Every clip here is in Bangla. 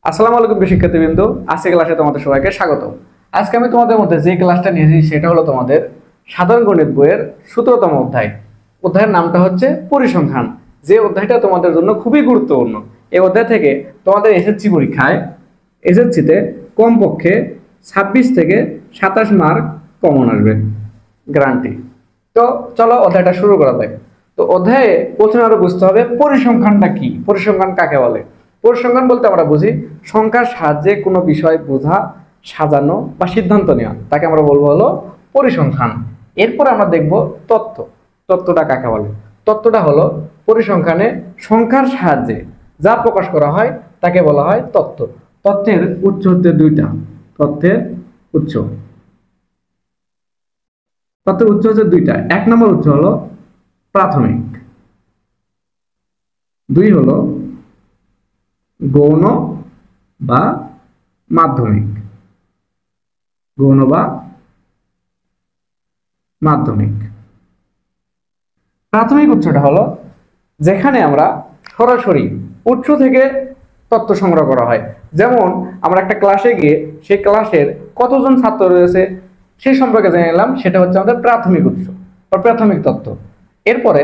আসসালামু আলাইকুম শিক্ষার্থীবৃন্দ, আজকে ক্লাসে তোমাদের সবাইকে স্বাগত। আজকে আমি তোমাদের মধ্যে যে ক্লাসটা নিয়েছি সেটা হলো তোমাদের সাধারণ গণিত বইয়ের 17তম অধ্যায়। অধ্যায়ের নামটা হচ্ছে পরিসংখ্যান, যে অধ্যায়টা তোমাদের জন্য খুবই গুরুত্বপূর্ণ। এই অধ্যায় থেকে তোমাদের এসএসসি পরীক্ষায় এসএসসিতে কমপক্ষে 26 থেকে 27 মার্ক কমন আসবে, গ্যারান্টি। তো চলো অধ্যায়টা শুরু করা যাক। তো অধ্যায়ে প্রথমে আরো বুঝতে হবে পরিসংখ্যানটা কি, পরিসংখ্যান কাকে বলে। পরিসংখ্যান বলতে আমরা বুঝি সংখ্যার সাহায্যে কোনো বিষয় বোঝা, সাজানো বা সিদ্ধান্ত নেওয়া, তাকে আমরা বলবো হলো পরিসংখ্যান। এরপর আমরা দেখব তথ্য। তথ্যটা কাকে বলে? তথ্যটা হলো পরিসংখ্যানে সংখ্যার সাহায্যে যা প্রকাশ করা হয় তাকে বলা হয় তথ্য। তথ্যের উৎস হচ্ছে দুইটা। তথ্যের উৎস তথ্যের উৎস হচ্ছে দুইটা। এক নম্বর উৎস হলো প্রাথমিক, দুই হলো গৌণ বা মাধ্যমিক। গৌণ বা মাধ্যমিক। প্রাথমিক উৎসটা হলো যেখানে আমরা সরাসরি উৎস থেকে তথ্য সংগ্রহ করা হয়। যেমন আমরা একটা ক্লাসে গিয়ে সেই ক্লাসের কতজন ছাত্র রয়েছে সেই সম্পর্কে জেনে নিলাম, সেটা হচ্ছে আমাদের প্রাথমিক উৎস বা প্রাথমিক তথ্য। এরপরে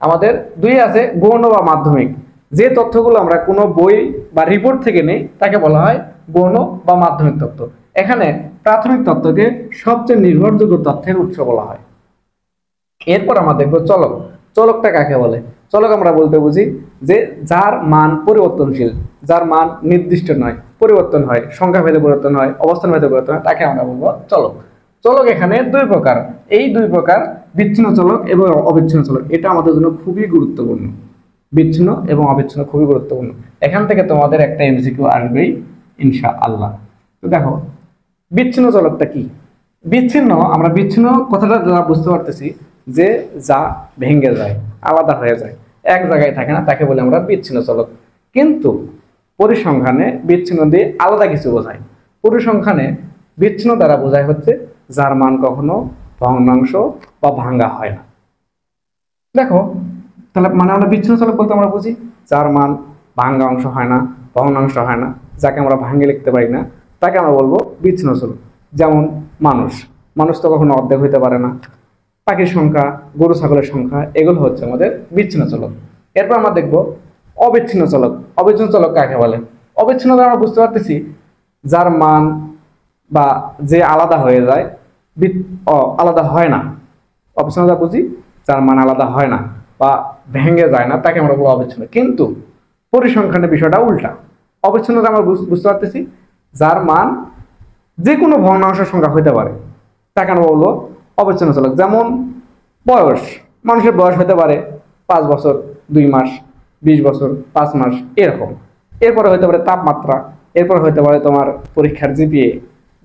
আমাদের দুই আছে গৌণ বা মাধ্যমিক। যে তথ্যগুলো আমরা কোনো বই বা রিপোর্ট থেকে নেই তাকে বলা হয় গৌণ বা মাধ্যমিক তথ্য। এখানে প্রাথমিক তথ্যকে সবচেয়ে নির্ভরযোগ্য তথ্যের উৎস বলা হয়। এরপর আমরা দেখবো চলক। চলকটা কাকে বলে? চলক আমরা বলতে বুঝি যে যার মান পরিবর্তনশীল, যার মান নির্দিষ্ট নয়, পরিবর্তন হয়, সংখ্যা ভেদে পরিবর্তন হয়, অবস্থান ভেদে পরিবর্তন হয়, তাকে আমরা বলবো চলক। চলক এখানে দুই প্রকার, এই দুই প্রকার বিচ্ছিন্ন চলক এবং অবিচ্ছিন্ন চলক। এটা আমাদের জন্য খুবই গুরুত্বপূর্ণ। বিচ্ছিন্ন এবং অবিচ্ছিন্ন খুবই গুরুত্বপূর্ণ। এখান থেকে তোমাদের একটা এমসিকিউ আসবেই ইনশাআল্লাহ। তো দেখো বিচ্ছিন্ন চলকটা কি। বিচ্ছিন্ন, আমরা বিচ্ছিন্ন কথাটা যারা বুঝতে পারতেছি যে যা ভেঙে যায়, আলাদা হয়ে যায়, এক জায়গায় থাকে না, তাকে বলে আমরা বিচ্ছিন্ন চলক। কিন্তু পরিসংখ্যানে বিচ্ছিন্ন দিয়ে আলাদা কিছু বোঝায়। পরিসংখ্যানে বিচ্ছিন্ন দ্বারা বোঝায় হচ্ছে যার মান কখনো ভগ্নাংশ বা ভাঙ্গা হয় না। দেখো তাহলে মানে আমরা বিচ্ছিন্ন চলক বলতে আমরা বুঝি যার মান ভাঙ্গা অংশ হয় না, ভগ্নাংশ হয় না, যাকে আমরা ভাঙ্গে লিখতে পারি না, তাকে আমরা বলবো বিচ্ছিন্ন চলক। যেমন মানুষ, মানুষ তো কখনো অর্ধেক হইতে পারে না। পাখির সংখ্যা, গরু ছাগলের সংখ্যা, এগুলো হচ্ছে আমাদের বিচ্ছিন্ন চলক। এরপর আমরা দেখবো অবিচ্ছিন্ন চলক। অবিচ্ছিন্ন চলক কাকে বলে? অবিচ্ছিন্ন দ্বারা আমরা বুঝতে পারতেছি যার মান বা যে আলাদা হয়ে যায়, আলাদা হয় না। অবিচ্ছিন্ন দ্বারা বুঝি যার মান আলাদা হয় না বা ভেঙে যায় না, তাকে আমরা বলবো অবিচ্ছিন্ন। কিন্তু পরিসংখ্যানের বিষয়টা উল্টা। অবিচ্ছিন্নতা আমরা বুঝতে পারতেছি যার মান যে কোনো ভগ্নাংশের সংখ্যা হইতে পারে, তাকে আমরা বলবো অবিচ্ছিন্ন চলক। যেমন বয়স, মানুষের বয়স হতে পারে 5 বছর 2 মাস, 20 বছর 5 মাস, এরকম। এরপরে হতে পারে তাপমাত্রা, এরপরে হতে পারে তোমার পরীক্ষার জিপিএ,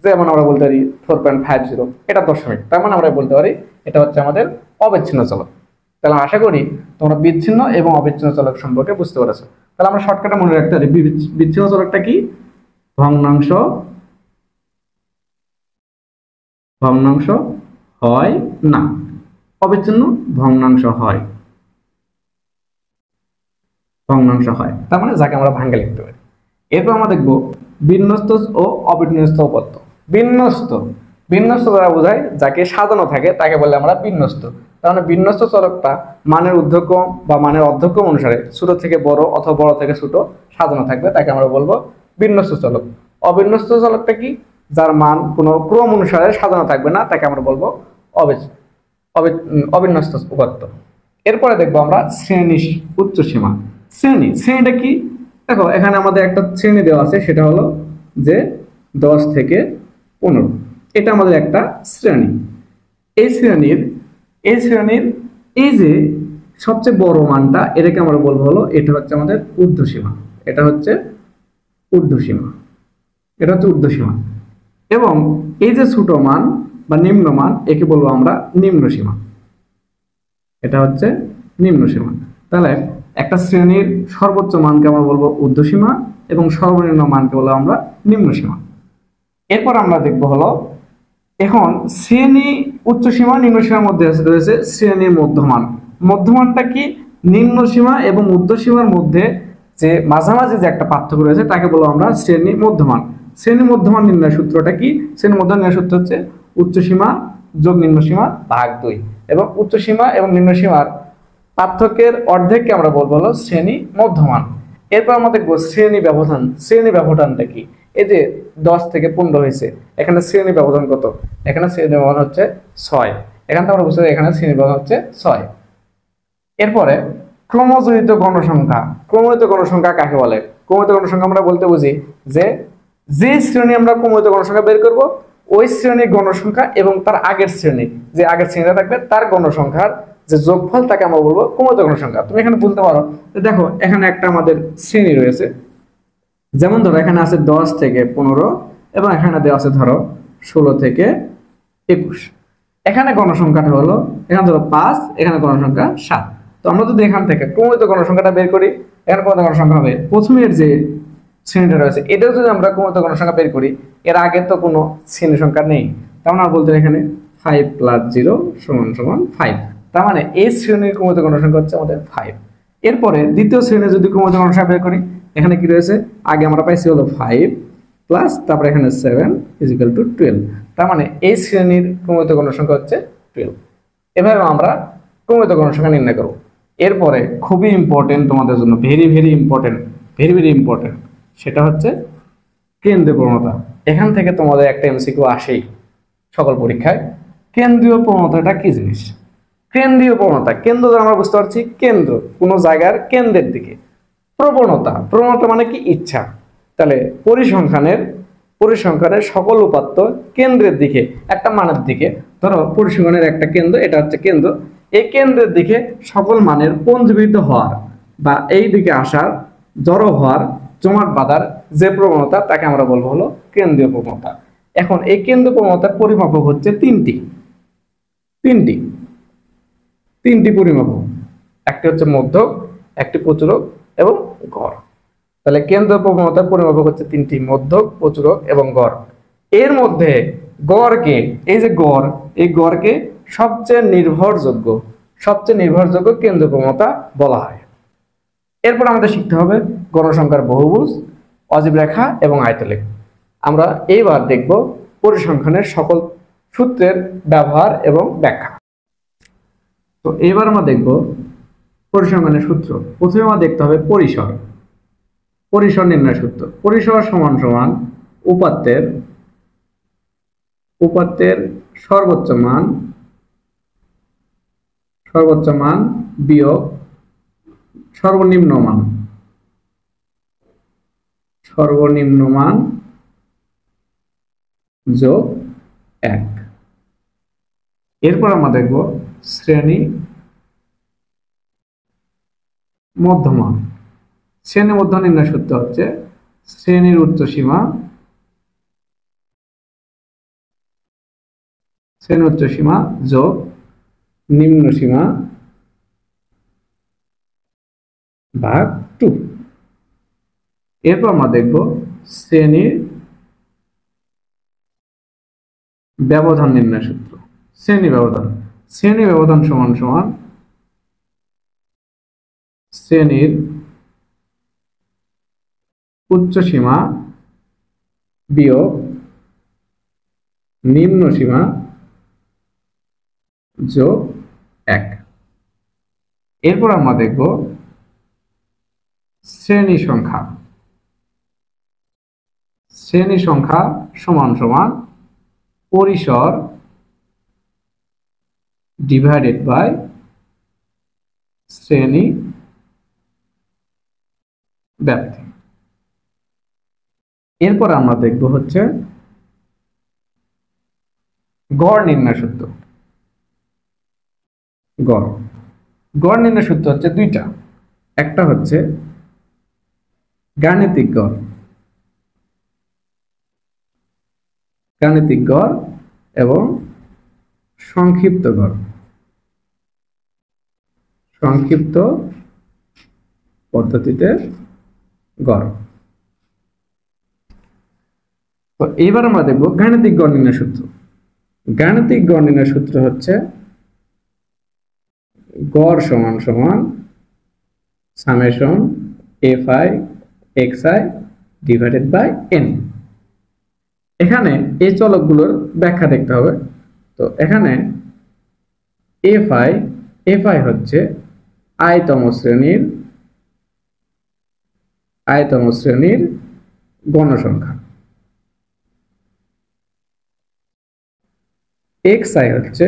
যেমন আমরা বলতে পারি 4.50, এটা দশমিক, তার মানে আমরা বলতে পারি এটা হচ্ছে আমাদের অবিচ্ছিন্ন চলক। তাহলে আশা করি তোমরা বিচ্ছিন্ন এবং অবিচ্ছিন্ন চলক সম্পর্কে বুঝতে পেরেছো। তাহলে আমরা শর্টকাটে মনে রাখতে পারি বিচ্ছিন্ন চলকটা কি? ভগ্নাংশ ভগ্নাংশ হয় না, অবিচ্ছিন্ন ভগ্নাংশ হয়, ভগ্নাংশ হয়, তার মানে যাকে আমরা ভাঙ্গে লিখতে পারি। এরপর আমরা দেখবো বিন্যস্ত ও অবিন্যস্ত উপাত্ত। বিন্যস্ত, বিন্যস্ত দ্বারা বোঝায় যাকে সাজানো থাকে তাকে বলে আমরা বিন্যস্ত। তার মানে বিন্যস্ত চলকটা মানের ঊর্ধ্বক্রম বা মানের অর্ধক্রম অনুসারে ছোট থেকে বড় অথবা বড় থেকে ছোট সাজানো থাকবে, তাকে আমরা বলবো বিন্যস্ত চলক। অবিন্যস্ত চলকটা কি? যার মান কোনো ক্রম অনুসারে সাজানো থাকবে না, তাকে আমরা বলবো অবিন্যস্ত উপাত্ত। এরপরে দেখবো আমরা শ্রেণী উচ্চ সীমা। শ্রেণীটা কি? দেখো এখানে আমাদের একটা শ্রেণী দেওয়া আছে, সেটা হলো যে 10 থেকে 15, এটা আমাদের একটা শ্রেণী। এই শ্রেণীর এই যে সবচেয়ে বড় মানটা, এটাকে আমরা বলবো হলো এটা হচ্ছে আমাদের ঊর্ধ্বসীমা। এটা হচ্ছে ঊর্ধ্বসীমা, এটা হচ্ছে ঊর্ধ্বসীমা। এবং এই যে ছোট মান বা নিম্ন মান, একে বলবো আমরা নিম্ন সীমা। এটা হচ্ছে নিম্ন সীমা। তাহলে একটা শ্রেণীর সর্বোচ্চ মানকে আমরা বলবো ঊর্ধ্বসীমা এবং সর্বনিম্ন মানকে বলবো আমরা নিম্ন সীমা। এরপর আমরা দেখবো হলো এখন শ্রেণী উচ্চ সীমা নিম্ন সীমার মধ্যে রয়েছে শ্রেণীর মধ্যমান। মধ্যমানটা কি? নিম্ন সীমা এবং ঊর্ধ্ব সীমার মধ্যে যে মাঝামাঝি যে একটা পার্থক্য রয়েছে তাকে বলবো আমরা শ্রেণী মধ্যমান। শ্রেণী মধ্যমান নির্ণয় সূত্রটা কি? শ্রেণী মধ্যমান নির্ণয় সূত্র হচ্ছে উচ্চ সীমা যোগ নিম্ন সীমা ভাগ 2, এবং উচ্চ সীমা এবং নিম্ন সীমার পার্থক্যের অর্ধেককে আমরা বলবো হলো শ্রেণী মধ্যমান। এরপর আমরা দেখবো শ্রেণী ব্যবধান। শ্রেণী ব্যবধানটা কি? এই যে 10 থেকে 15 হয়েছে, এখানে শ্রেণী ব্যবধান কত? এখানে শ্রেণী ব্যবধান হচ্ছে 6। এখান থেকে আমরা বুঝতে পারি এখানে শ্রেণী ব্যবধান হচ্ছে 6। এরপরে ক্রমজড়িত গণসংখ্যা। ক্রমজড়িত গণসংখ্যা কাকে বলে? ক্রমজড়িত গণসংখ্যা আমরা বলতে বুঝি যে যে শ্রেণী আমরা ক্রমজড়িত গণসংখ্যা বের করব, ওই শ্রেণীর গণসংখ্যা এবং তার আগের শ্রেণী, যে আগের শ্রেণীটা থাকবে তার গণসংখ্যার যে যোগফল তাকে আমরা বলবো ক্রমজড়িত গণসংখ্যা। তুমি এখানে বলতে পারো দেখো এখানে একটা আমাদের শ্রেণী রয়েছে, যেমন ধরো এখানে আছে 10 থেকে 15 এবং এখানে দেওয়া আছে ধরো 16 থেকে 21। এখানে গণসংখ্যাটা হলো, এখানে ধরো 5, এখানে গণসংখ্যা 7। তো আমরা যদি এখান থেকে ক্রমজড়িত গণসংখ্যাটা বের করি, এখানে কত গণসংখ্যা হবে? প্রথমের যে শ্রেণীটা রয়েছে এটাও যদি আমরা ক্রমজড়িত গণসংখ্যা বের করি, এর আগে তো কোনো শ্রেণী সংখ্যা নেই, তার মানে বলতে এখানে 5 + 0 = 5। তার মানে এই শ্রেণীর ক্রমজড়িত গণসংখ্যা হচ্ছে আমাদের 5। এরপরে দ্বিতীয় শ্রেণী যদি ক্রমজড়িত গণসংখ্যা বের করি, এখানে কি রয়েছে? আগে আমরা পাইছি হলো 5 প্লাস তারপরে এখানে 7 = 12। তার মানে এই শ্রেণীর ক্রমজড়িত গণসংখ্যা হচ্ছে 12। এভাবে আমরা ক্রমজড়িত গণসংখ্যা নির্ণয় করব। এরপরে খুবই ইম্পর্টেন্ট তোমাদের জন্য, ভেরি ভেরি ইম্পর্টেন্ট, সেটা হচ্ছে কেন্দ্রীয় প্রবণতা। এখান থেকে তোমাদের একটা এমসিকিউ আসেই সকল পরীক্ষায়। কেন্দ্রীয় প্রবণতাটা কি জিনিস? কেন্দ্রীয় প্রবণতা, কেন্দ্র দ্বারা আমরা বুঝতে পারছি কেন্দ্র, কোনো জায়গার কেন্দ্রের দিকে। প্রবণতা মানে কি? ইচ্ছা। তাহলে পরিসংখ্যানের সকল উপাত্ত কেন্দ্রের দিকে, একটা মানের দিকে। ধরো পরিসংখ্যানের একটা কেন্দ্র, এটা হচ্ছে কেন্দ্র, এই কেন্দ্রের দিকে সকল মানের পঞ্জীভূত হওয়ার বা এই দিকে আসার, জড়ো হওয়ার, জমাট বাঁধার যে প্রবণতা তাকে আমরা বলবো হলো কেন্দ্রীয় প্রবণতা। এখন এই কেন্দ্রীয় প্রবণতার পরিমাপক হচ্ছে তিনটি পরিমাপক। একটি হচ্ছে মধ্যক, একটি প্রচুরক এবং গড়। তাহলে কেন্দ্রীয় প্রবণতার পরিমাপক হচ্ছে 3টি: মধ্যক, প্রচুরক এবং গড়। এর মধ্যে গড়কে, এই যে গড়, এই গড়কে সবচেয়ে নির্ভরযোগ্য কেন্দ্রীয় প্রবণতা বলা হয়। এরপর আমাদের শিখতে হবে গণসংখ্যার বহুভুজ, অজীব রেখা এবং আয়তলেখ। আমরা এইবার দেখব পরিসংখ্যানের সকল সূত্রের ব্যবহার এবং ব্যাখ্যা। তো এবার আমরা দেখব পরিসংখ্যানের সূত্র। প্রথমে আমরা দেখতে হবে পরিসর নির্ণয় সূত্র। পরিসর সমান সমান উপাত্তের সর্বোচ্চ মান বিয়োগ সর্বনিম্ন মান যোগ 1। এরপর আমরা দেখব শ্রেণী মধ্যমান। শ্রেণী মধ্যমান নির্ণয় সূত্র হচ্ছে শ্রেণীর উচ্চ সীমা যোগ নিম্ন সীমা ভাগ 2। এরপর আমরা দেখব শ্রেণীর ব্যবধান নির্ণয় সূত্র। শ্রেণী ব্যবধান সমান সমান শ্রেণীর উচ্চ সীমা বিয়োগ নিম্ন সীমা যোগ 1। এরপর আমরা দেখব শ্রেণী সংখ্যা সমান সমান পরিসর ডিভাইডেড বাই শ্রেণী ব্যাপ্তি। এরপর আমরা দেখব হচ্ছে গড় নির্ণয় সূত্র। গড় নির্ণয় সূত্র হচ্ছে দুইটা, একটা হচ্ছে গাণিতিক গড় এবং সংক্ষিপ্ত পদ্ধতিতে গড়। তো এবার আমরা দেখব গাণিতিক গড় নির্ণয় সূত্র। গাণিতিক গড় নির্ণয় সূত্র হচ্ছে গড় সমান সমান summation fi xi divided by n। এখানে এই চলকগুলোর ব্যাখ্যা দেখতে হবে। তো এখানে fi হচ্ছে i তম শ্রেণীর গণসংখ্যা, xi হচ্ছে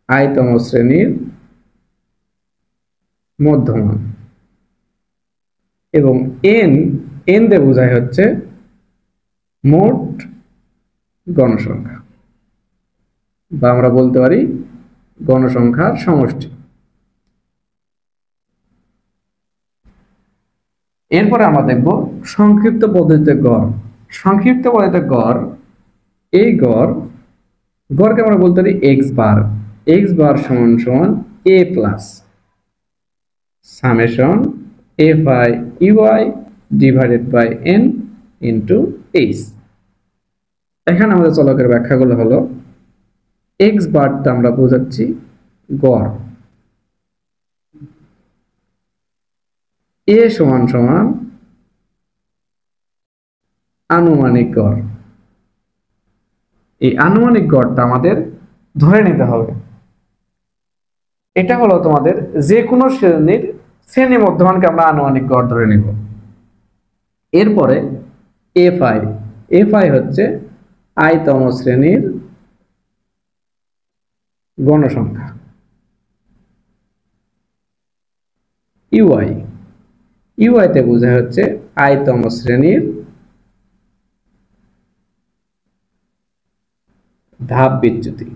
i তম শ্রেণীর মধ্যমান, এবং n দিয়ে বোঝায় হচ্ছে মোট গণসংখ্যা, বা আমরা বলতে পারি গণসংখ্যার সমষ্টি। এরপরে আমরা দেখব সংক্ষিপ্ত পদ্ধতিতে গড়। সংক্ষিপ্ত পদ্ধতিতে গড়, এই গড়কে আমরা বলতে পারি x বার সমান সমান a plus summation fi ui divided by n into h। এখানে আমাদের চলকের ব্যাখ্যাগুলো হলো x বারটা আমরা বোঝাচ্ছি গড়, a সমান সমান আনুমানিক গড়। এই আনুমানিক গড়টা আমাদের ধরে নিতে হবে। এটা হলো তোমাদের যে কোনো শ্রেণী মধ্যমানকে আমরা আনুমানিক গড় ধরে নিব। এরপরে fi হচ্ছে i তম শ্রেণীর গণসংখ্যা, ui তে বোঝায় হচ্ছে i তম শ্রেণীর ধাপ বিচ্যুতি,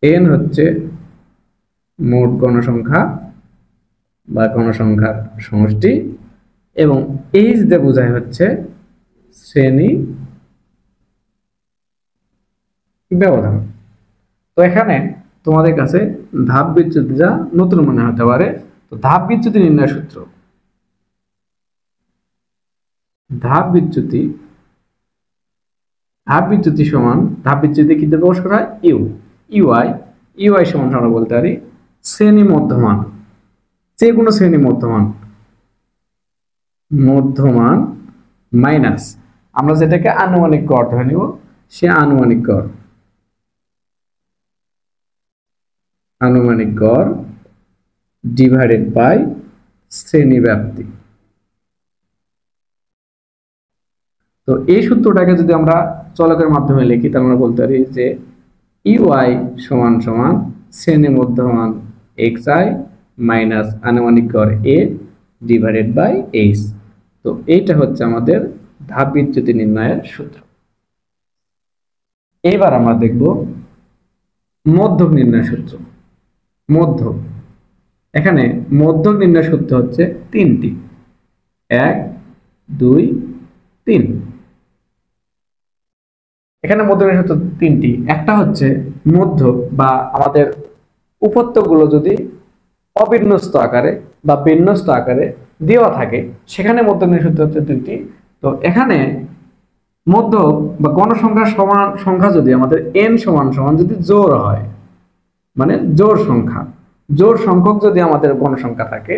n হচ্ছে মোট গণসংখ্যা বা গণসংখ্যার সমষ্টি, এবং h দিয়ে বোঝায় হচ্ছে শ্রেণী ব্যবধান। তো এখানে তোমাদের কাছে ধাপ বিচ্যুতি যা নতুন মনে হতে পারে। তো ধাপ বিচ্যুতি নির্ণয় সূত্র, ধাপ বিচ্যুতি সমান, ধাপ বিচ্যুতি কি প্রকাশ করা হয়? ইউআই সমান আমরা বলতে পারি শ্রেণী মধ্যমান, যে কোনো শ্রেণী মধ্যমান মাইনাস আমরা যেটাকে আনুমানিক গড় ধরে নিব, সে আনুমানিক গড় ডিভাইডেড বাই শ্রেণী ব্যাপ্তি। তো এই সূত্রটাকে যদি আমরা চলকের মাধ্যমে লিখি, তাহলে আমরা বলতে পারি যে ইউআই সমান সমান শ্রেণী মধ্যমান xi মাইনাস আনুমানিক গড় a ডিভাইডেড বাই h। তো এইটা হচ্ছে আমাদের ধাপ বিচ্যুতি নির্ণয়ের সূত্র। এবার আমরা দেখব মধ্যক নির্ণয় সূত্র। এখানে মধ্যক নির্ণয় সূত্র হচ্ছে তিনটি, 1 2 3। এখানে মধ্যক নির্ণয় সূত্র তিনটি। একটা হচ্ছে মধ্যক বা আমাদের উপত্যগুলো যদি অবিন্যস্ত আকারে বা বিন্যস্ত আকারে দেওয়া থাকে, সেখানে মধ্যক নির্ণয় সূত্র হচ্ছে দুইটি। তো এখানে মধ্যক বা গণসংখ্যার সমান সংখ্যা যদি আমাদের n সমান সমান যদি জোড় হয়, মানে জোড় সংখ্যক যদি আমাদের গণসংখ্যা থাকে,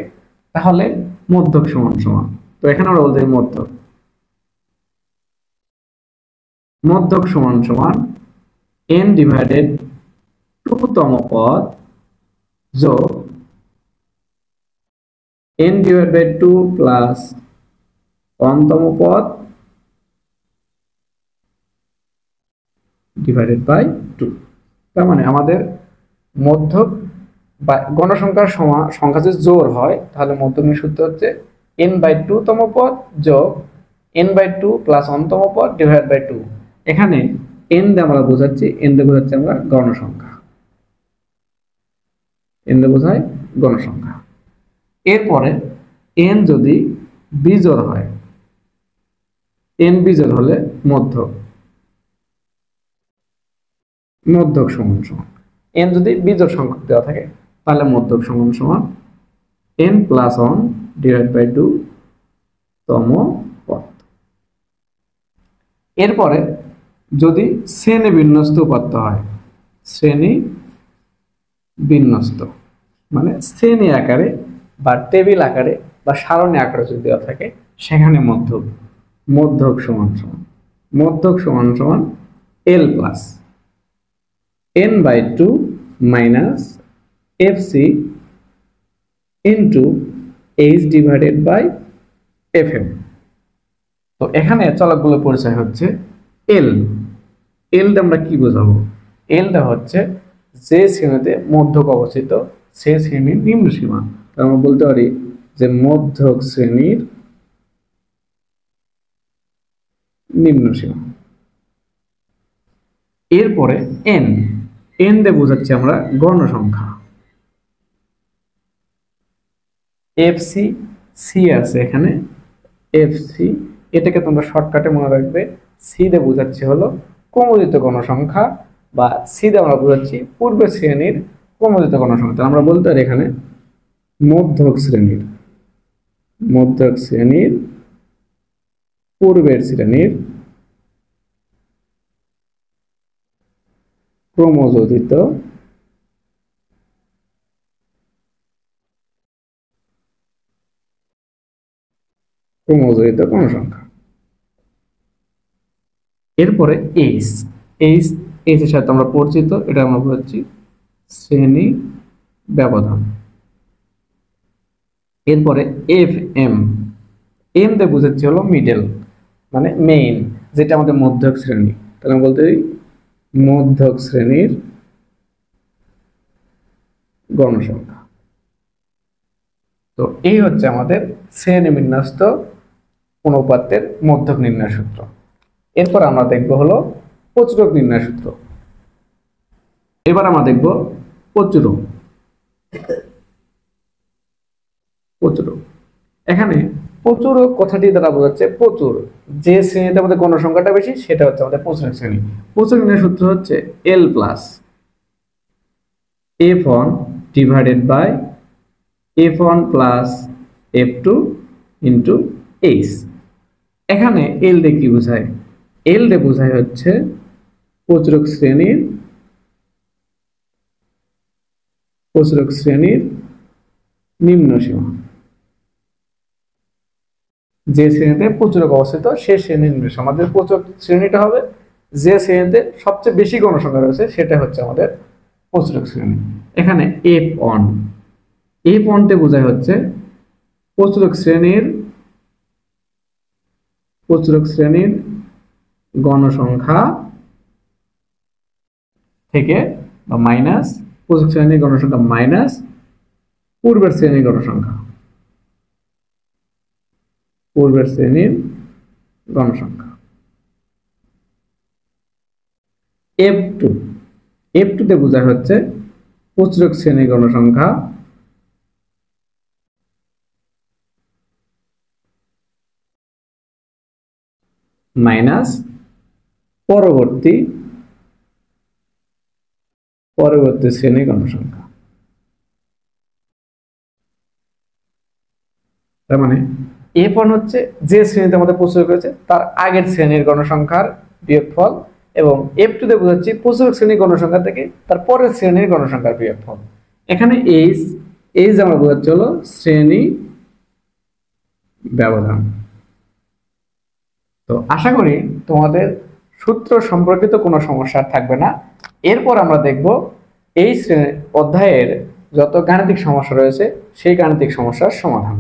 তাহলে মধ্যক সমান সমান। তো এখানে আমরা বলতে মধ্যক সমান সমান n ডিভাইডেড 2তম পদ যোগ n ডিভাইড বাই 2 প্লাস 1তম পদ ডিভাইডেড বাই 2। তার মানে আমাদের মধ্যক বা গণসংখ্যার সংখ্যা যদি জোড় হয়, তাহলে মধ্যকের সূত্র হচ্ছে n/2তম পদ যোগ n/2 প্লাস 1তম পদ ডিভাইড বাই 2। এখানে n দিয়ে আমরা বোঝাচ্ছি আমরা গণসংখ্যা, n দিয়ে বোঝায় গণসংখ্যা। এরপরে n যদি বিজোড় হয়, n বিজোড় হলে মধ্যক সমান সমান n যদি বিজোড় সংখ্যক দেওয়া থাকে, তাহলে মধ্যক সমান সমান n প্লাস 1 ডিভাইড বাই 2 তম পদ। এরপরে যদি শ্রেণী বিন্যস্ত উপাত্ত হয়, শ্রেণী বিন্যস্ত মানে শ্রেণী আকারে বা টেবিল আকারে বা সারণী আকারে যদি দেওয়া থাকে সেখানে মধ্যক, মধ্যক সমান সমান মধ্যক সমান সমান L plus n/2 minus fc into h divided by fm। তো এখানে চলকগুলোর পরিচয় হচ্ছে এল। এলটা আমরা কি বোঝাবো? এলটা হচ্ছে যে শ্রেণীতে মধ্যক অবস্থিত সে শ্রেণীর নিম্ন সীমা। আমরা বলতে পারি যে মধ্যক শ্রেণীর নিম্ন সীমা। এরপরে এন, এন দিয়ে বোঝাচ্ছি আমরা গণ সংখ্যা। এফসি সি আছে এখানে, এফসি এটাকে তোমরা শর্টকাটে মনে রাখবে। সি দিয়ে বোঝাচ্ছি হলো ক্রমোদিত গণসংখ্যা, বা সি দিয়ে আমরা বোঝাচ্ছি পূর্বের শ্রেণীর ক্রমোদিত গণসংখ্যা। আমরা বলতে পারি এখানে মধ্যক শ্রেণীর, মধ্যক শ্রেণীর পূর্বের শ্রেণীর ক্রমযোজিত ক্রমযোজিত গণসংখ্যা। এরপরে এইচ, এইচ এইচ এর সাথে আমরা পরিচিত, এটা আমরা বলছি শ্রেণী ব্যবধান। এরপরে এফ এম, এম দিয়ে বুঝাচ্ছি হলো মিডল মানে মেইন, যেটা আমাদের মধ্যক শ্রেণী। তাহলে আমরা বলতে পারি মধ্যক শ্রেণীর গণসংখ্যা। তো এই হচ্ছে আমাদের শ্রেণী বিন্যস্ত অনুপাতের মধ্যক নির্ণয় সূত্র। এরপর আমরা দেখব হলো প্রচুরক নির্ণয় সূত্র। এবার আমরা দেখব প্রচুরক। প্রচুরক, এখানে প্রচুরক কথাটি দ্বারা বোঝাচ্ছে প্রচুর, যে শ্রেণীতে আমাদের গণসংখ্যাটা বেশি সেটা হচ্ছে আমাদের প্রচুরক শ্রেণী। প্রচুরক নির্ণয় সূত্র হচ্ছে L plus f1 divided by f1 plus f2 into h। এখানে এল দিয়ে কি বোঝায়? এল দিয়ে বোঝায় হচ্ছে প্রচুরক শ্রেণীর, প্রচুরক শ্রেণীর নিম্ন সীমা। যে শ্রেণীতে প্রচুরক অবস্থিত সে শ্রেণীর নিম্ন সীমা। আমাদের প্রচুরক শ্রেণীটা হবে যে শ্রেণীতে সবচেয়ে বেশি গণসংখ্যা রয়েছে সেটা হচ্ছে আমাদের প্রচুরক শ্রেণী। এখানে f1, f1 তে বোঝায় হচ্ছে প্রচুরক শ্রেণীর গণসংখ্যা থেকে বা মাইনাস প্রচুরক শ্রেণীর গণসংখ্যা মাইনাস পূর্বের শ্রেণীর গণসংখ্যা, পূর্বের শ্রেণীর গণসংখ্যা। f2, f2 তে বোঝায় হচ্ছে প্রচুরক শ্রেণীর গণসংখ্যা মাইনাস পরবর্তী শ্রেণীর গণসংখ্যা। তার মানে f1 হচ্ছে যে শ্রেণীতে আমাদের প্রচুরক রয়েছে তার আগের শ্রেণীর গণসংখ্যার বিয়োগফল, এবং f2 তে বোঝাচ্ছি প্রচুরক শ্রেণীর গণসংখ্যা থেকে তার পরের শ্রেণীর গণসংখ্যার বিয়োগফল। এখানে এইচ আমরা বোঝাচ্ছি হলো শ্রেণী ব্যবধান। তো আশা করি তোমাদের সূত্র সম্পর্কিত কোনো সমস্যা থাকবে না। এরপর আমরা দেখব এই অধ্যায়ের যত গাণিতিক সমস্যা রয়েছে সেই গাণিতিক সমস্যার সমাধান।